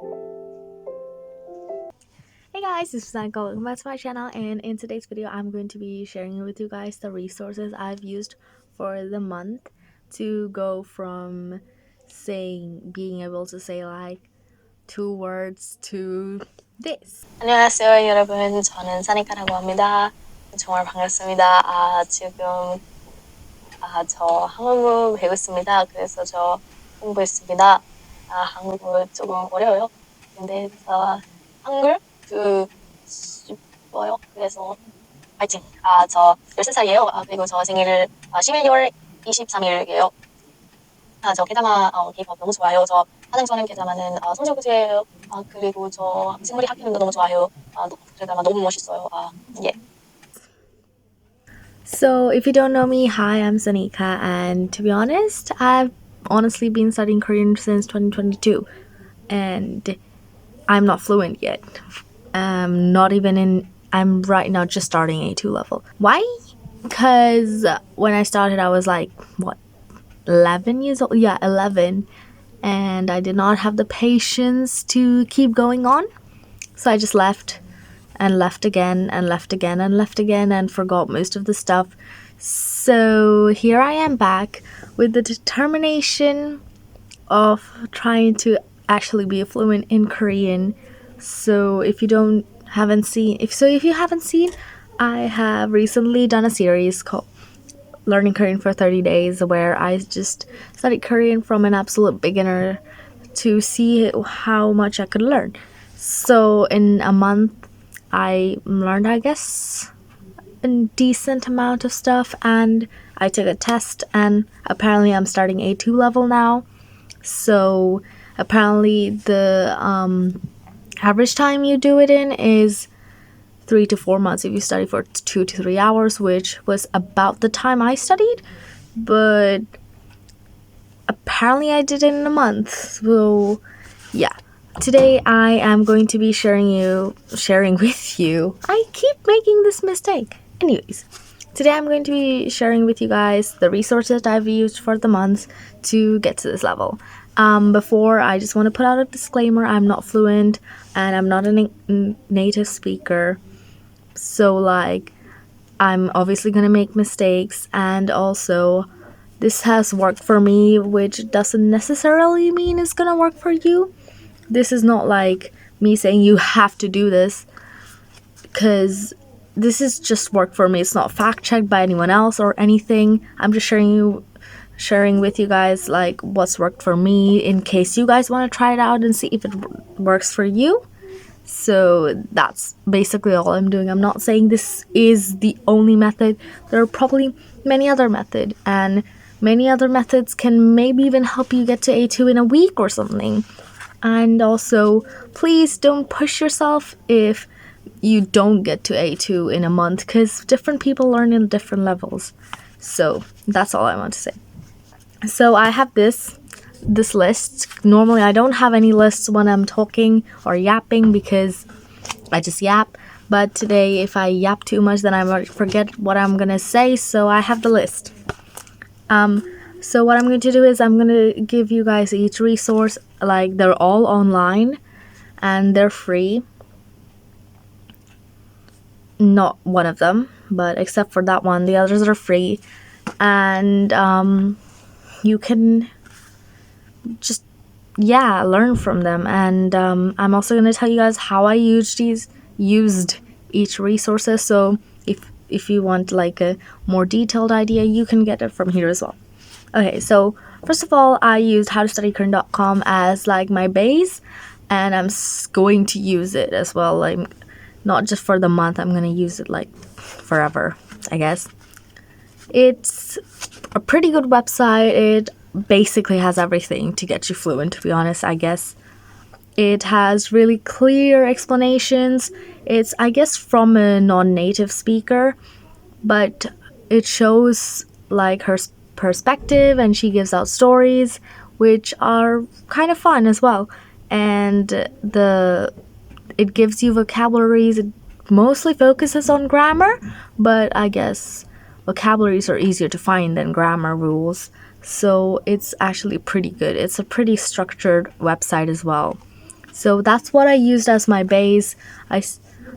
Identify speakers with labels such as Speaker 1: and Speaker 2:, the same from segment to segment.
Speaker 1: Hey guys, this is Sanika. Welcome back to my channel, and in today's video I'm going to be sharing with you guys the resources I've used for the month to go from being able to say like 2 words to this.
Speaker 2: 안녕하세요, 여러분. 저는 사니카라고 합니다. 정말 반갑습니다. 저 한국어 배우고 있습니다. 그래서 저 공부했습니다. 한국어 조금 어려워요. 근데 한글 싶어요. 그래서 파이팅. 저 13살이에요. 그리고 저 생일 11월 23일이에요. 저 게다마 K-pop 너무 좋아요. 저 가장 좋아하는 게다마는 성적구제예요. 그리고 저 식물이 학교도 너무 좋아요. 게다마 너무 멋있어요. 예.
Speaker 1: So if you don't know me, hi, I'm Sanika, and to be honest, I've honestly been studying Korean since 2022, and I'm not fluent yet. I'm right now just starting A2 level. Why? Because when I started, I was like, 11 years old? Yeah, 11. And I did not have the patience to keep going on. So I just left and left again and left again and left again and forgot most of the stuff. So here I am back with the determination of trying to actually be fluent in Korean. So if you haven't seen, I have recently done a series called Learning Korean for 30 days where I just studied Korean from an absolute beginner to see how much I could learn. So in a month I learned, I guess, a decent amount of stuff, and I took a test, and apparently I'm starting A2 level now. So apparently the average time you do it in is 3 to 4 months if you study for 2 to 3 hours, which was about the time I studied, but apparently I did it in a month. So yeah, today I am going to be sharing with you. I keep making this mistake. Anyways, today I'm going to be sharing with you guys the resources I've used for the month to get to this level. Before, I just want to put out a disclaimer: I'm not fluent and I'm not a native speaker. So like, I'm obviously gonna make mistakes, and also this has worked for me, which doesn't necessarily mean it's gonna work for you. This is not like me saying you have to do this, because this is just work for me. It's not fact checked by anyone else or anything. I'm just sharing with you guys like what's worked for me in case you guys want to try it out and see if it works for you. So that's basically all I'm doing. I'm not saying this is the only method. There are probably many other methods, and many other methods can maybe even help you get to A2 in a week or something. And also, please don't push yourself if you don't get to A2 in a month, because different people learn in different levels. So that's all I want to say. So I have this list. Normally I don't have any lists when I'm talking or yapping because I just yap, but today if I yap too much then I might forget what I'm gonna say, so I have the list. So what I'm going to do is I'm gonna give you guys each resource. Like, they're all online and they're free. Not one of them, but except for that one, the others are free, and you can just learn from them. And I'm also going to tell you guys how I used each resources, so if you want like a more detailed idea, you can get it from here as well. Okay, so first of all, I used howtostudykorean.com as like my base, and I'm going to use it as well, like not just for the month. I'm going to use it like forever, I guess. It's a pretty good website. It basically has everything to get you fluent, to be honest, I guess. It has really clear explanations. It's, I guess, from a non-native speaker, but it shows like her perspective, and she gives out stories which are kind of fun as well. And it gives you vocabularies. It mostly focuses on grammar, but I guess vocabularies are easier to find than grammar rules. So it's actually pretty good. It's a pretty structured website as well. So that's what I used as my base.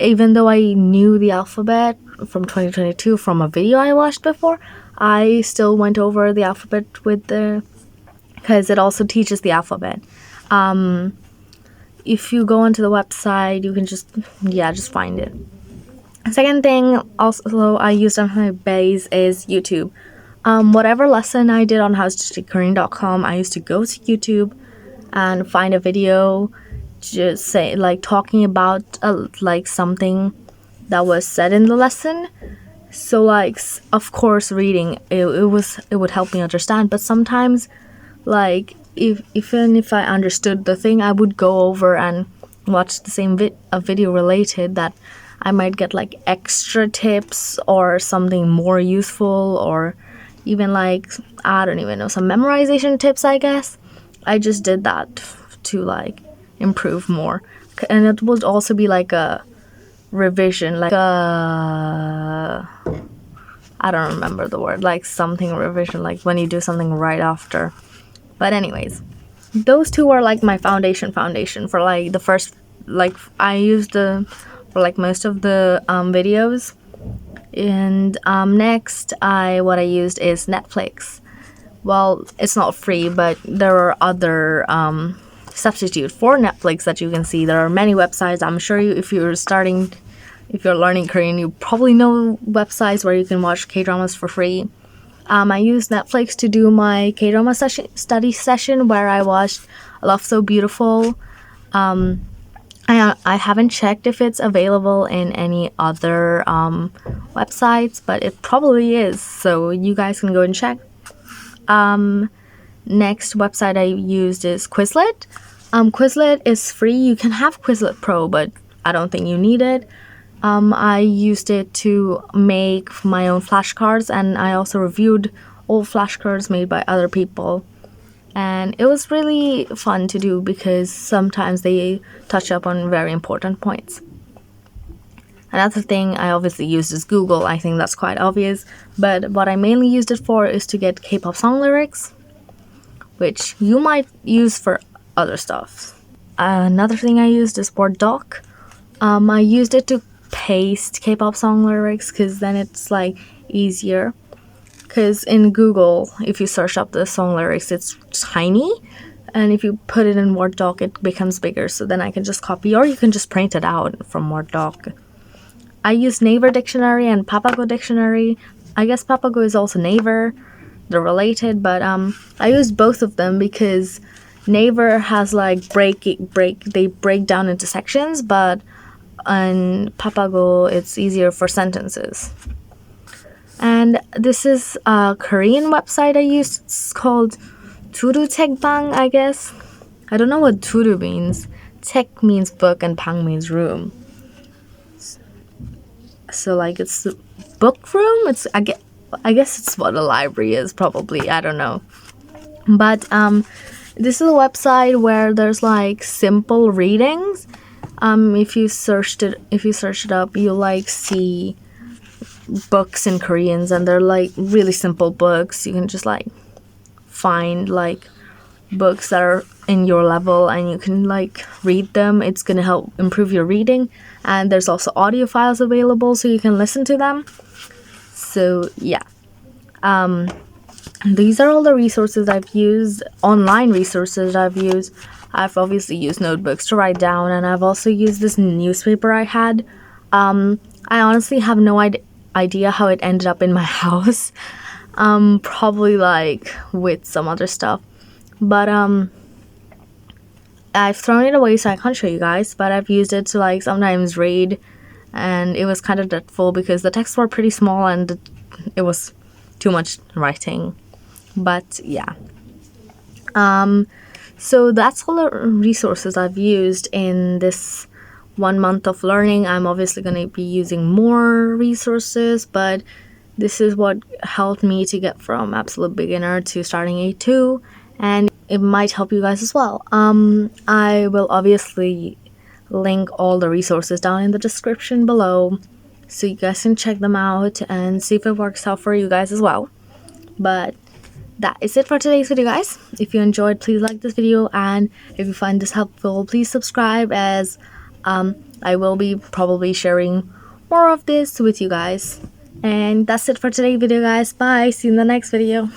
Speaker 1: Even though I knew the alphabet from 2022 from a video I watched before, I still went over the alphabet because it also teaches the alphabet. If you go onto the website, you can just find it. Second thing also I used on my base is YouTube. Whatever lesson I did on howtostudykorean.com, I used to go to YouTube and find a video, just say like talking about like something that was said in the lesson. So like of course reading it would help me understand, but sometimes like even if I understood the thing, I would go over and watch the same a video related that I might get like extra tips or something more useful, or even like I don't even know, some memorization tips, I guess. I just did that to like improve more, and it would also be like a revision, like a I don't remember the word, like something revision, like when you do something right after. But anyways, those two are like my foundation for like the first, like I used for like most of the videos. And next what I used is Netflix. Well, it's not free, but there are other substitute for Netflix that you can see. There are many websites. I'm sure if you're learning Korean, you probably know websites where you can watch K-dramas for free. I used Netflix to do my K-drama study session where I watched Love So Beautiful. I haven't checked if it's available in any other websites, but it probably is, so you guys can go and check. Next website I used is Quizlet. Quizlet is free. You can have Quizlet Pro, but I don't think you need it. I used it to make my own flashcards, and I also reviewed old flashcards made by other people. And it was really fun to do because sometimes they touch up on very important points. Another thing I obviously used is Google. I think that's quite obvious. But what I mainly used it for is to get K-pop song lyrics, which you might use for other stuff. Another thing I used is Word Doc. I used it to paste K-pop song lyrics because then it's like easier. Because in Google, if you search up the song lyrics, it's tiny, and if you put it in Word Doc, it becomes bigger. So then I can just copy, or you can just print it out from Word Doc. I use Naver Dictionary and Papago Dictionary. I guess Papago is also Naver. They're related, but I used both of them because Naver has like they break down into sections, but on Papago it's easier for sentences. And this is a Korean website I used. It's called Turu Bang, I guess. I don't know what Turu means. Tek means book and Bang means room. So like it's book room. I guess it's what a library is, probably. I don't know. But this is a website where there's like simple readings. If you search it up, you'll like see books in Koreans, and they're like really simple books. You can just like find like books that are in your level and you can like read them. It's gonna help improve your reading. And there's also audio files available so you can listen to them. So yeah, these are all the resources I've used, online resources I've used. I've obviously used notebooks to write down, and I've also used this newspaper I had. I honestly have no idea how it ended up in my house. Probably like with some other stuff. But I've thrown it away so I can't show you guys, but I've used it to like sometimes read, and it was kind of dreadful because the texts were pretty small and it was too much writing. But yeah. So that's all the resources I've used in this 1 month of learning. I'm obviously going to be using more resources, but this is what helped me to get from absolute beginner to starting A2, and it might help you guys as well. I will obviously link all the resources down in the description below so you guys can check them out and see if it works out for you guys as well. But that is it for today's video, guys. If you enjoyed, please like this video, and if you find this helpful, please subscribe, as I will be probably sharing more of this with you guys. And that's it for today's video, guys. Bye, see you in the next video.